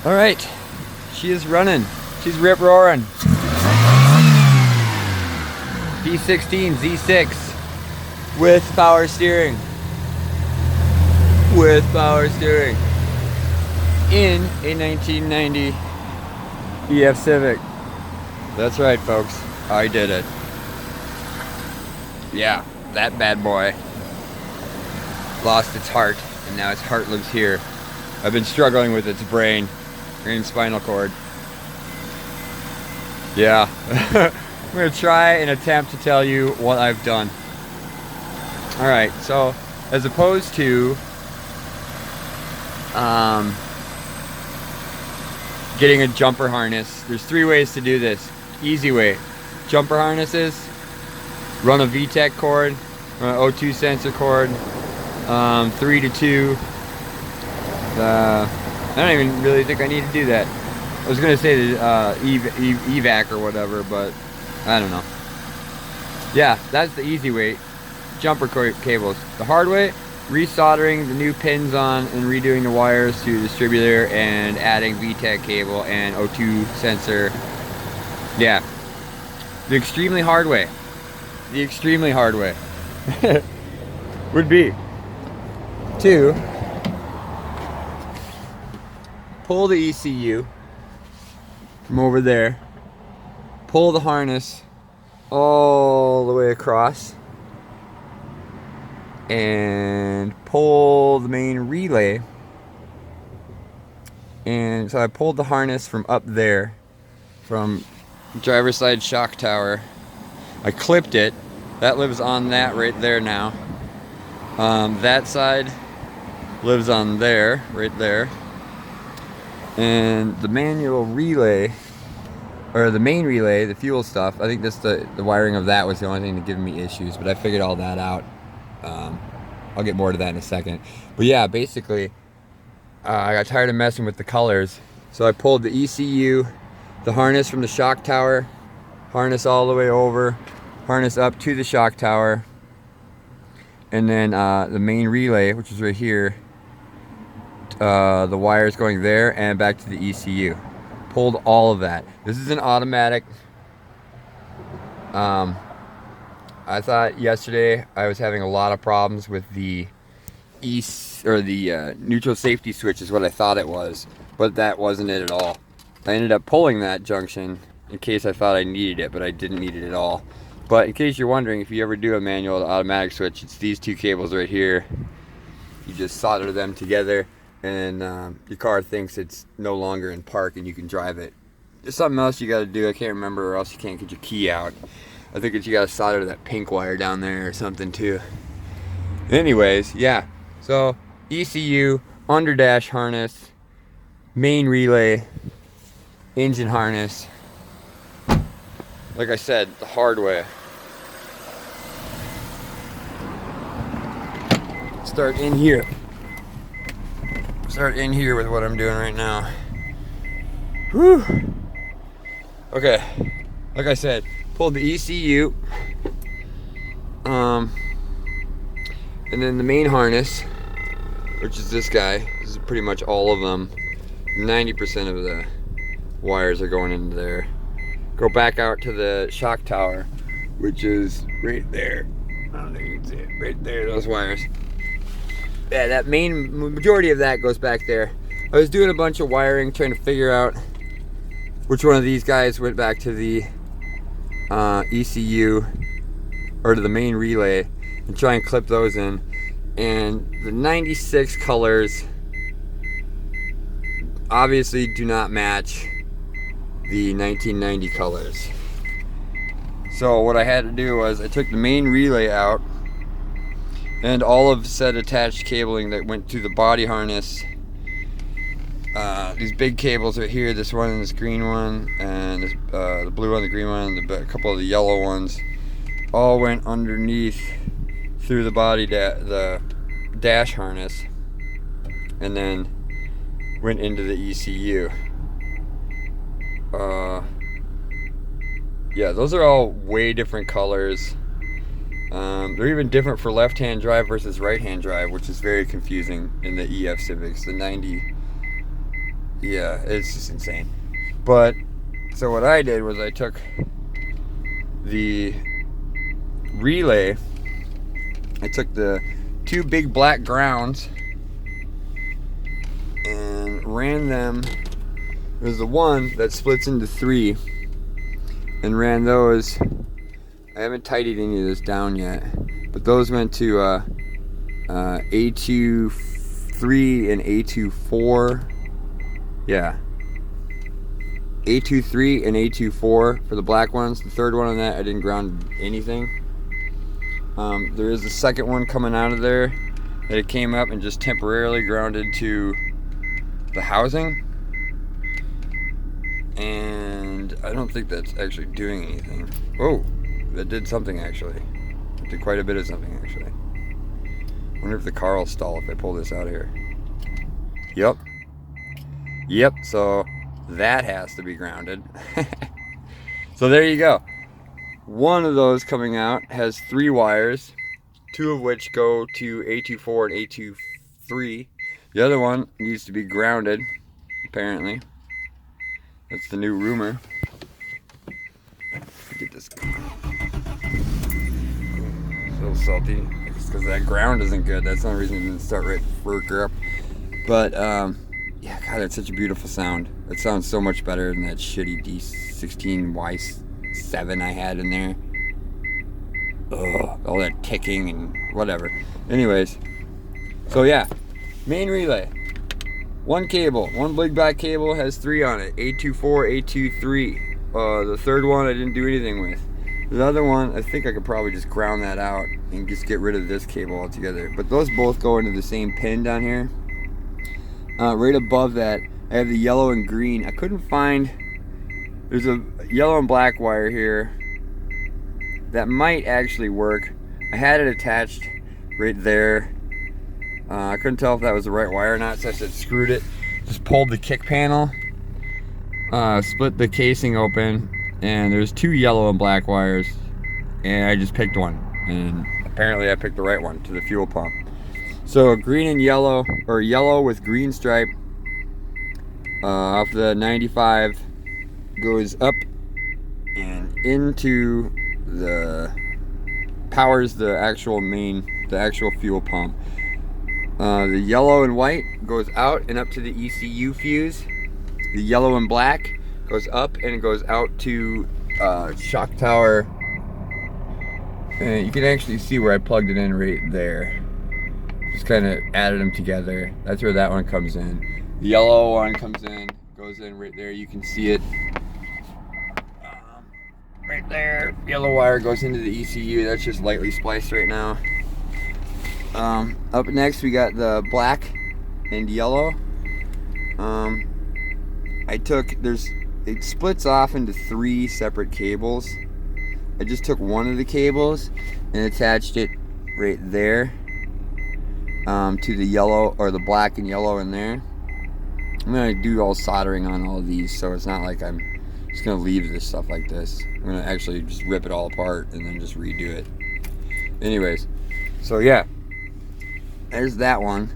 All right, she is running. She's rip roaring. D16Z6 with power steering. With power steering. In a 1990 ef Civic. That's right, folks. I did it. Yeah, that bad boy lost its heart, and now its heart lives here. I've been struggling with its brain and spinal cord. Yeah. I'm going to try and attempt to tell you what I've done. Alright, so as opposed to getting a jumper harness, there's 3 ways to do this. Easy way. Jumper harnesses, run a VTEC cord, run an O2 sensor cord, 3 to 2. I don't even really think I need to do that. I was going to say the evac or whatever, but I don't know. Yeah, that's the easy way. Jumper cables. The hard way, resoldering the new pins on and redoing the wires to the distributor and adding VTEC cable and O2 sensor. Yeah. The extremely hard way. The extremely hard way would be to pull the ECU from over there, pull the harness all the way across, and pull the main relay. And so I pulled the harness from up there, from driver's side shock tower. I clipped it. That lives on that right there now. That side lives on there, right there. And the manual relay, or the main relay, the fuel stuff, I think this the wiring of that was the only thing that gave me issues, but I figured all that out. I'll get more to that in a second. But yeah, basically, I got tired of messing with the colors, so I pulled the ECU, the harness from the shock tower, harness all the way over, harness up to the shock tower, and then the main relay, which is right here, the wires going there and back to the ECU. Pulled all of that. This is an automatic. I thought yesterday I was having a lot of problems with the neutral safety switch is what I thought it was, but that wasn't it at all. I ended up pulling that junction in case I thought I needed it, but I didn't need it at all. But in case you're wondering, if you ever do a manual to automatic switch, it's these 2 cables right here. You just solder them together, and your car thinks it's no longer in park and you can drive it. There's something else you got to do, I can't remember, or else you can't get your key out. I think you got to solder that pink wire down there or something too. Anyways, yeah, so ECU, under dash harness, main relay, engine harness. Like I said, the hard way. Start in here with what I'm doing right now. Whew. Okay, like I said, pulled the ECU, and then the main harness, which is this guy. This is pretty much all of them. 90% of the wires are going into there. Go back out to the shock tower, which is right there. I don't think you can see it. Right there, those wires. Yeah, that majority of that goes back there. I was doing a bunch of wiring, trying to figure out which one of these guys went back to the ECU or to the main relay, and try and clip those in. And the 96 colors obviously do not match the 1990 colors. So what I had to do was I took the main relay out and all of said attached cabling that went to the body harness. These big cables right here, this one and this green one, and this, the blue one, the green one, and a couple of the yellow ones, all went underneath through the body, the dash harness, and then went into the ECU. Yeah, those are all way different colors. They're even different for left-hand drive versus right-hand drive, which is very confusing in the ef Civics. The yeah, it's just insane. But so what I did was I took the relay, I took the 2 big black grounds and ran them. There's the one that splits into 3, and ran those. I haven't tidied any of this down yet, but those went to A23 and A24. Yeah, A23 and A24 for the black ones. The third one on that, I didn't ground anything. There is a second one coming out of there that it came up and just temporarily grounded to the housing. And I don't think that's actually doing anything. Oh, that did something actually. It did quite a bit of something actually. I wonder if the car will stall if I pull this out here. Yep. Yep, so that has to be grounded. So there you go. One of those coming out has 3 wires, 2 of which go to A24 and A23. The other one needs to be grounded, apparently. That's the new rumor. Get this. So salty. It's because that ground isn't good. That's the only reason it didn't start right further up. But yeah, God, that's such a beautiful sound. It sounds so much better than that shitty D16Z6 I had in there. Ugh, all that ticking and whatever. Anyways, so yeah, main relay. 1 cable, 1 big black cable has 3 on it. A24, A23. The third one I didn't do anything with. The other one, I think I could probably just ground that out and just get rid of this cable altogether. But those both go into the same pin down here. Right above that, I have the yellow and green. I couldn't find, there's a yellow and black wire here that might actually work. I had it attached right there. I couldn't tell if that was the right wire or not, so I said screwed it. Just pulled the kick panel, split the casing open, and there's 2 yellow and black wires, and I just picked one, and apparently I picked the right one to the fuel pump. So green and yellow, or yellow with green stripe, off the 95 goes up and into the, powers the actual main, the actual fuel pump. The yellow and white goes out and up to the ECU fuse. The yellow and black goes up and it goes out to shock tower. And you can actually see where I plugged it in right there. Just kind of added them together. That's where that one comes in. The yellow one comes in, goes in right there. You can see it right there. Yellow wire goes into the ECU. That's just lightly spliced right now. Up next we got the black and yellow. It splits off into 3 separate cables. I just took one of the cables and attached it right there to the yellow, or the black and yellow in there. I'm gonna do all soldering on all of these, so it's not like I'm just gonna leave this stuff like this. I'm gonna actually just rip it all apart and then just redo it. Anyways, so yeah. There's that one.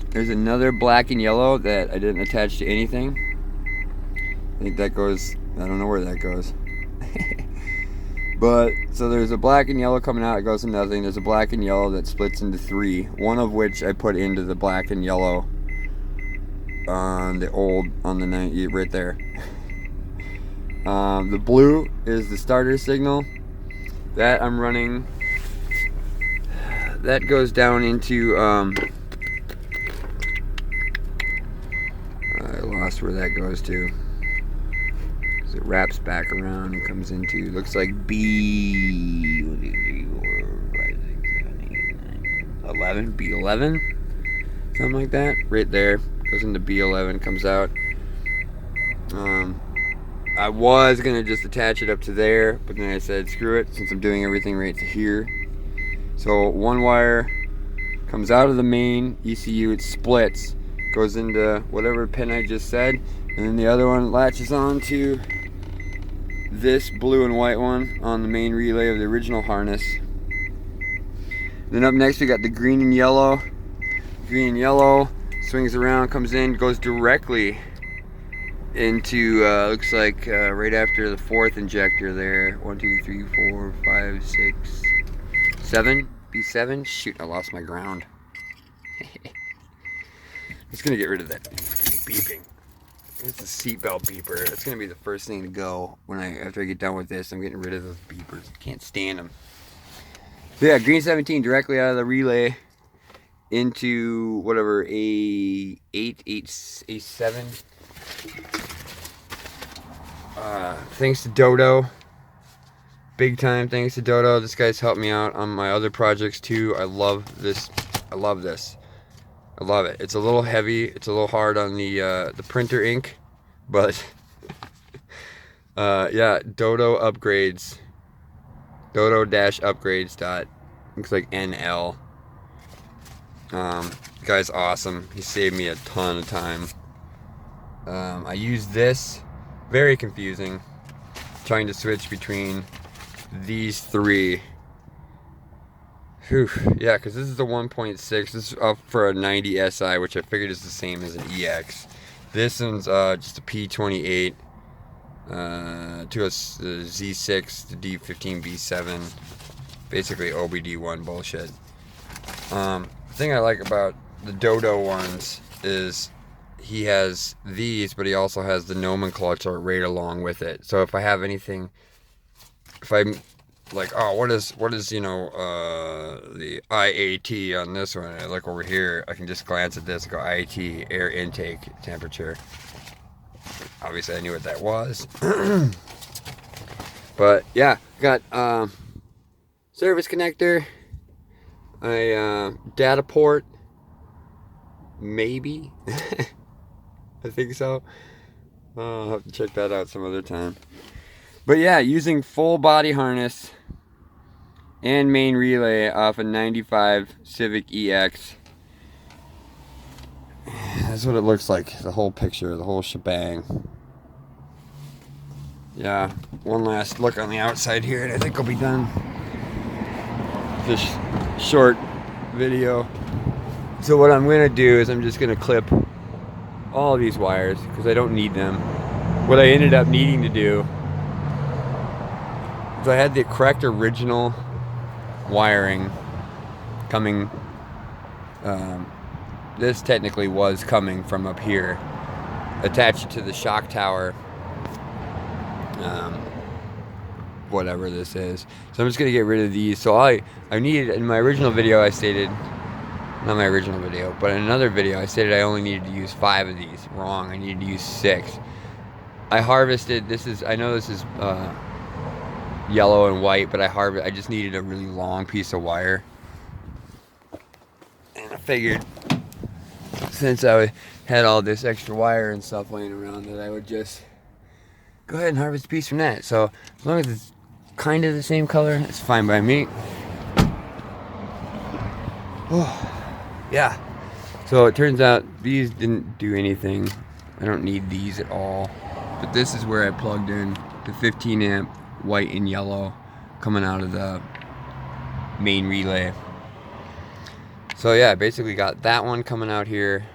There's another black and yellow that I didn't attach to anything. I think that goes, I don't know where that goes. But, so there's a black and yellow coming out, it goes to nothing. There's a black and yellow that splits into 3. One of which I put into the black and yellow on the old, on the 90, right there. The blue is the starter signal. That I'm running. That goes down into, I lost where that goes to. So it wraps back around and comes into, looks like B11, something like that. Right there, goes into B11, comes out. I was gonna just attach it up to there, but then I said screw it, since I'm doing everything right to here. So one wire comes out of the main ECU, it splits, goes into whatever pin I just said, and then the other one latches on to this blue and white one on the main relay of the original harness. Then up next we got the green and yellow green and yellow, swings around, comes in, goes directly into, looks like right after the fourth injector there. 1, 2, 3, 4, 5, 6, 7. B7. Shoot, I lost my ground. Just gonna get rid of that beeping. It's a seatbelt beeper. That's gonna be the first thing to go after I get done with this. I'm getting rid of those beepers. Can't stand them. So yeah, green 17 directly out of the relay into whatever A8, A7. Thanks to Dodo. Big time thanks to Dodo. This guy's helped me out on my other projects too. I love this. I love this. I love it. It's a little heavy. It's a little hard on the printer ink, but yeah, Dodo upgrades. Dodo-upgrades. Looks like NL. Guy's awesome. He saved me a ton of time. I use this. Very confusing. Trying to switch between these three. Whew. Yeah, because this is the 1.6. This is up for a 90 SI, which I figured is the same as an EX. This one's just a P28 to a Z6 to D15B7. Basically OBD1 bullshit. The thing I like about the Dodo ones is he has these, but he also has the nomenclature right along with it. So if I have anything, if I'm like, oh, what is you know, the IAT on this one, I look over here, I can just glance at this and go IAT, air intake temperature. Obviously I knew what that was. But yeah, got service connector, a data port, maybe. I think so. I'll have to check that out some other time. But yeah, using full body harness and main relay off a 95 Civic EX. That's what it looks like, the whole picture, the whole shebang. Yeah, one last look on the outside here and I think I'll be done. This short video. So what I'm going to do is I'm just going to clip all of these wires because I don't need them. What I ended up needing to do is I had the correct original wiring coming. This technically was coming from up here, attached to the shock tower. Whatever this is. So I'm just gonna get rid of these. So I needed, in my original video I stated, not my original video, but in another video I stated I only needed to use 5 of these. Wrong, I needed to use 6. I harvested, I know this is yellow and white, but I just needed a really long piece of wire. And I figured, since I had all this extra wire and stuff laying around, that I would just go ahead and harvest a piece from that. So as long as it's kind of the same color, it's fine by me. Oh, yeah. So it turns out these didn't do anything. I don't need these at all. But this is where I plugged in the 15 amp white and yellow coming out of the main relay. So yeah, I basically got that one coming out here.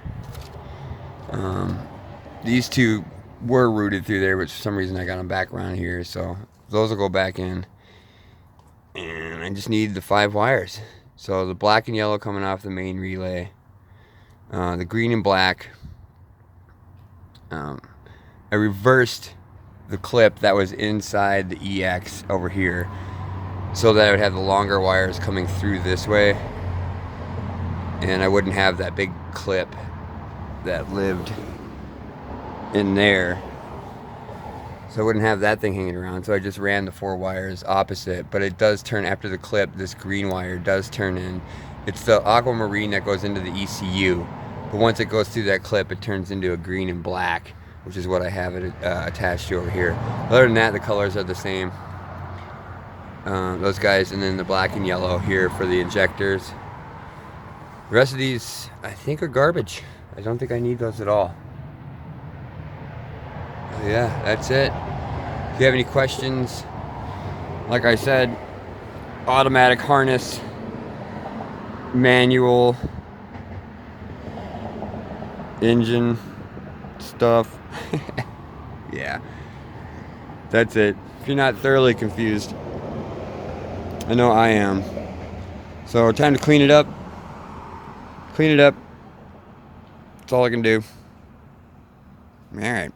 These two were routed through there, but for some reason I got them back around here, so those will go back in. And I just need the 5 wires. So the black and yellow coming off the main relay, the green and black. I reversed the clip that was inside the EX over here so that I would have the longer wires coming through this way, and I wouldn't have that big clip that lived in there, so I wouldn't have that thing hanging around. So I just ran the 4 wires opposite, but it does turn after the clip. This green wire does turn in. It's the aquamarine that goes into the ECU, but once it goes through that clip, it turns into a green and black, which is what I have it attached to over here. Other than that, the colors are the same. Those guys, and then the black and yellow here for the injectors. The rest of these, I think, are garbage. I don't think I need those at all. Yeah, that's it. If you have any questions, like I said, automatic harness, manual, engine stuff. Yeah, that's it. If you're not thoroughly confused, I know I am. So time to clean it up. Clean it up. That's all I can do. All right.